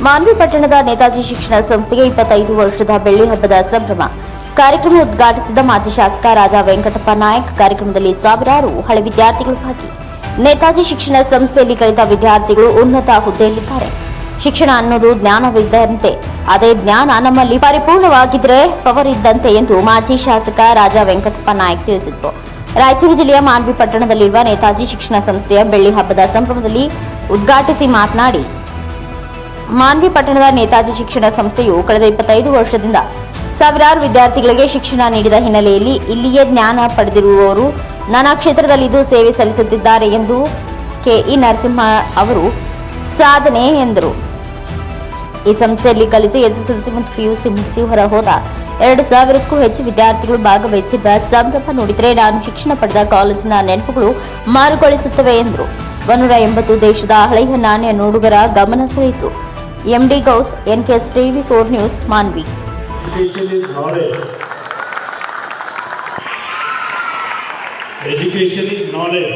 ಮಾನ್ವಿ ಪಟ್ಟಣದ ನೇತಾಜಿ ಶಿಕ್ಷಣ ಸಂಸ್ಥೆಗೆ 25 ವರ್ಷದ ಬೆಳ್ಳಿ ಹಬ್ಬದ ಸಂಭ್ರಮ. ಕಾರ್ಯಕ್ರಮ ಉದ್ಘಾಟಿಸಿದ ಮಾಜಿ ಶಾಸಕ ರಾಜ ವೆಂಕಟಪ್ಪ ನಾಯಕ್. ಕಾರ್ಯಕ್ರಮದಲ್ಲಿ ಸಾವಿರಾರು ಹಳೆ ವಿದ್ಯಾರ್ಥಿಗಳು ಭಾಗಿ. ನೇತಾಜಿ ಶಿಕ್ಷಣ ಸಂಸ್ಥೆಯಲ್ಲಿ ಕಲಿತ ವಿದ್ಯಾರ್ಥಿಗಳು ಉನ್ನತ ಹುದ್ದೆಯಲ್ಲಿದ್ದಾರೆ. ಶಿಕ್ಷಣ ಅನ್ನೋದು ಜ್ಞಾನವಿದ್ದಂತೆ, ಅದೇ ಜ್ಞಾನ ನಮ್ಮಲ್ಲಿ ಪರಿಪೂರ್ಣವಾಗಿದ್ದರೆ ಪವರ್ ಇದ್ದಂತೆ ಎಂದು ಮಾಜಿ ಶಾಸಕ ರಾಜ ವೆಂಕಟಪ್ಪ ನಾಯಕ್ ತಿಳಿಸಿದರು. ರಾಯಚೂರು ಜಿಲ್ಲೆಯ ಮಾನ್ವಿ ಪಟ್ಟಣದಲ್ಲಿರುವ ನೇತಾಜಿ ಶಿಕ್ಷಣ ಸಂಸ್ಥೆಯ ಬೆಳ್ಳಿ ಹಬ್ಬದ ಸಂಭ್ರಮದಲ್ಲಿ ಉದ್ಘಾಟಿಸಿ ಮಾತನಾಡಿ, ಮಾನ್ವಿ ಪಟ್ಟಣದ ನೇತಾಜಿ ಶಿಕ್ಷಣ ಸಂಸ್ಥೆಯು ಕಳೆದ 25 ವರ್ಷದಿಂದ ಸಾವಿರಾರು ವಿದ್ಯಾರ್ಥಿಗಳಿಗೆ ಶಿಕ್ಷಣ ನೀಡಿದ ಹಿನ್ನೆಲೆಯಲ್ಲಿ ಇಲ್ಲಿಯೇ ಜ್ಞಾನ ಪಡೆದಿರುವವರು ನಾನಾ ಕ್ಷೇತ್ರದಲ್ಲಿದ್ದು ಸೇವೆ ಸಲ್ಲಿಸುತ್ತಿದ್ದಾರೆ ಎಂದು ಕೆಇ ನರಸಿಂಹ ಅವರು ಸಾಧನೆ ಎಂದರು. ಈ ಸಂಸ್ಥೆಯಲ್ಲಿ ಕಲಿತು ಎಸ್ಎಸ್ಎಲ್ಸಿ ಮತ್ತು ಪಿಯುಸಿ ಮುಗಿಸಿ ಹೊರ ಹೋದ 2,000ಕ್ಕೂ ಹೆಚ್ಚು ವಿದ್ಯಾರ್ಥಿಗಳು ಭಾಗವಹಿಸಿದ್ದ ಸಂಭ್ರಮ ನೋಡಿದರೆ ನಾನು ಶಿಕ್ಷಣ ಪಡೆದ ಕಾಲೇಜಿನ ನೆನಪುಗಳು ಮಾರುಕಳಿಸುತ್ತವೆ ಎಂದರು. 180 ದೇಶದ ಹಳೆಯ ನಾಣ್ಯ ನೋಡುಗರ ಗಮನ ಸೆಳೆಯಿತು. MD Ghouse, NKS TV 4 news, Manvi. Education is knowledge.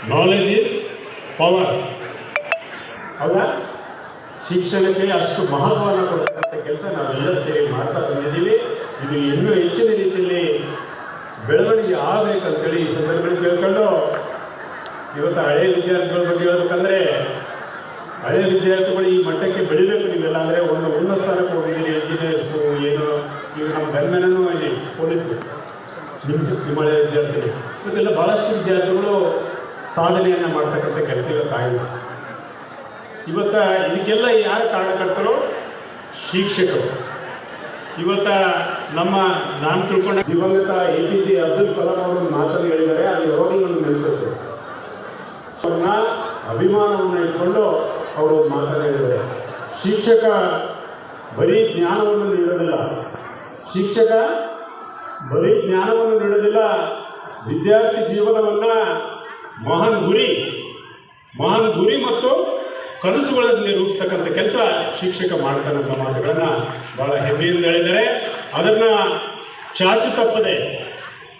Knowledge is power. ಹೌದಾ? ಶಿಕ್ಷಣಕ್ಕೆ ಅಷ್ಟು ಮಹತ್ವವನ್ನು ಕೊಡ್ತಕ್ಕಂಥ ಕೆಲಸ ನಾವೆಲ್ಲ ಸೇರಿ ಮಾಡ್ತಾ ಬಂದಿದ್ದೀವಿ. ಇದು ಇನ್ನೂ ಹೆಚ್ಚಿನ ರೀತಿಯಲ್ಲಿ ಬೆಳವಣಿಗೆ ಆಗಬೇಕಂತೇಳಿ ಈ ಸಂದರ್ಭದಲ್ಲಿ ಕೇಳ್ಕೊಂಡು, ಇವತ್ತು ಹಳೆಯ ವಿದ್ಯಾರ್ಥಿಗಳ ಬಗ್ಗೆ ಹೇಳ್ಬೇಕಂದ್ರೆ, ಹಳೆಯ ವಿದ್ಯಾರ್ಥಿಗಳು ಈ ಮಟ್ಟಕ್ಕೆ ಬೆಳಿಬೇಕು. ನೀವೆಲ್ಲ ಅಂದರೆ ಒಂದು ಉನ್ನತ ಸ್ಥಾನಕ್ಕೆ ಹೋಗಿದ್ದೀರಿ. ಇಂಜಿನಿಯರ್ಸು ಏನು, ಈಗ ನಮ್ಮ ಗನ್ಮೆನೂ ಇಲ್ಲಿ ಪೊಲೀಸು, ನಿಮ್ಮ ಹಳೆಯ ವಿದ್ಯಾರ್ಥಿಗಳು ಇವತ್ತೆಲ್ಲ ಭಾಳಷ್ಟು ವಿದ್ಯಾರ್ಥಿಗಳು ಸಾಧನೆಯನ್ನು ಮಾಡ್ತಕ್ಕಂಥ ಕೆಲಸ ಇವತ್ತಾಗಿದೆ. ಇವತ್ತು ಇದಕ್ಕೆಲ್ಲ ಯಾರು ಕಾರಣಕರ್ತರು? ಶಿಕ್ಷಕರು. ಇವತ್ತು ನಾನು ತಿಳ್ಕೊಂಡ ದಿವಂಗತ APJ ಅಬ್ದುಲ್ ಕಲಾಂ ಅವರು ಮಾತನ್ನು ಹೇಳಿದ್ದಾರೆ. ಅದು ಯಾವಾಗಲೂ ನಮ್ಗೆ ನೆನಪಿರ್ತದೆ. ಅವ್ರನ್ನ ಅಭಿಮಾನವನ್ನು ಇಟ್ಕೊಂಡು ಅವರು ಮಾತನ್ನು ಹೇಳಿದ್ದಾರೆ. ಶಿಕ್ಷಕ ಬರೀ ಜ್ಞಾನವನ್ನು ನೀಡೋದಿಲ್ಲ, ಶಿಕ್ಷಕ ಬರೀ ಜ್ಞಾನವನ್ನು ನೀಡೋದಿಲ್ಲ, ವಿದ್ಯಾರ್ಥಿ ಜೀವನವನ್ನು ಮಹಾನ್ ಗುರಿ ಮತ್ತು ಕನಸುಗಳನ್ನು ರೂಪಿಸ್ತಕ್ಕಂಥ ಕೆಲಸ ಶಿಕ್ಷಕ ಮಾಡ್ತಾನೆ ಅನ್ನೋ ಮಾತುಗಳನ್ನು ಭಾಳ ಹೆಮ್ಮೆಯಿಂದ ಹೇಳಿದ್ದಾರೆ. ಅದನ್ನು ಚಾಚು ತಪ್ಪದೆ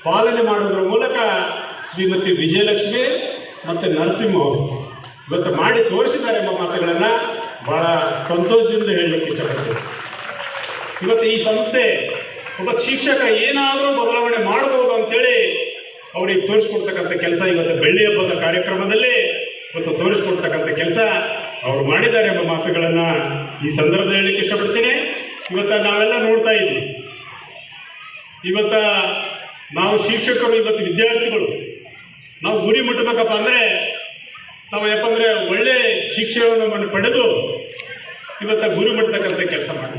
ಪಾಲನೆ ಮಾಡೋದ್ರ ಮೂಲಕ ಶ್ರೀಮತಿ ವಿಜಯಲಕ್ಷ್ಮಿ ಮತ್ತು ನರಸಿಂಹ ಅವರು ಇವತ್ತು ಮಾಡಿ ತೋರಿಸಿದ್ದಾರೆ ಎಂಬ ಮಾತುಗಳನ್ನು ಭಾಳ ಸಂತೋಷದಿಂದ ಹೇಳಲಿಕ್ಕೆ ಇಷ್ಟಪಡ್ತೀನಿ. ಇವತ್ತು ಈ ಸಂಸ್ಥೆ ಒಬ್ಬ ಶಿಕ್ಷಕ ಏನಾದರೂ ಬದಲಾವಣೆ ಮಾಡಬಹುದು ಅಂತೇಳಿ ಅವರಿಗೆ ತೋರಿಸ್ಕೊಡ್ತಕ್ಕಂಥ ಕೆಲಸ ಇವತ್ತು ಬೆಳ್ಳಿ ಹಬ್ಬದ ಕಾರ್ಯಕ್ರಮದಲ್ಲಿ ಇವತ್ತು ತೋರಿಸ್ಕೊಡ್ತಕ್ಕಂಥ ಕೆಲಸ ಅವರು ಮಾಡಿದ್ದಾರೆ ಎಂಬ ಮಾತುಗಳನ್ನು ಈ ಸಂದರ್ಭದಲ್ಲಿ ಹೇಳಲಿಕ್ಕೆ ಇಷ್ಟಪಡ್ತೀನಿ. ಇವತ್ತು ನಾವೆಲ್ಲ ನೋಡ್ತಾ ಇದ್ವಿ. ಇವತ್ತು ನಾವು ಶಿಕ್ಷಕರು, ಇವತ್ತು ವಿದ್ಯಾರ್ಥಿಗಳು ನಾವು ಗುರಿ ಮುಟ್ಟಬೇಕಪ್ಪ ಅಂದರೆ ನಾವು ಯಾಕಂದರೆ ಒಳ್ಳೆ ಶಿಕ್ಷಣವನ್ನು ಪಡೆದು ಇವತ್ತು ಗುರಿ ಮುಟ್ಟತಕ್ಕಂಥ ಕೆಲಸ ಮಾಡ್ತೀವಿ.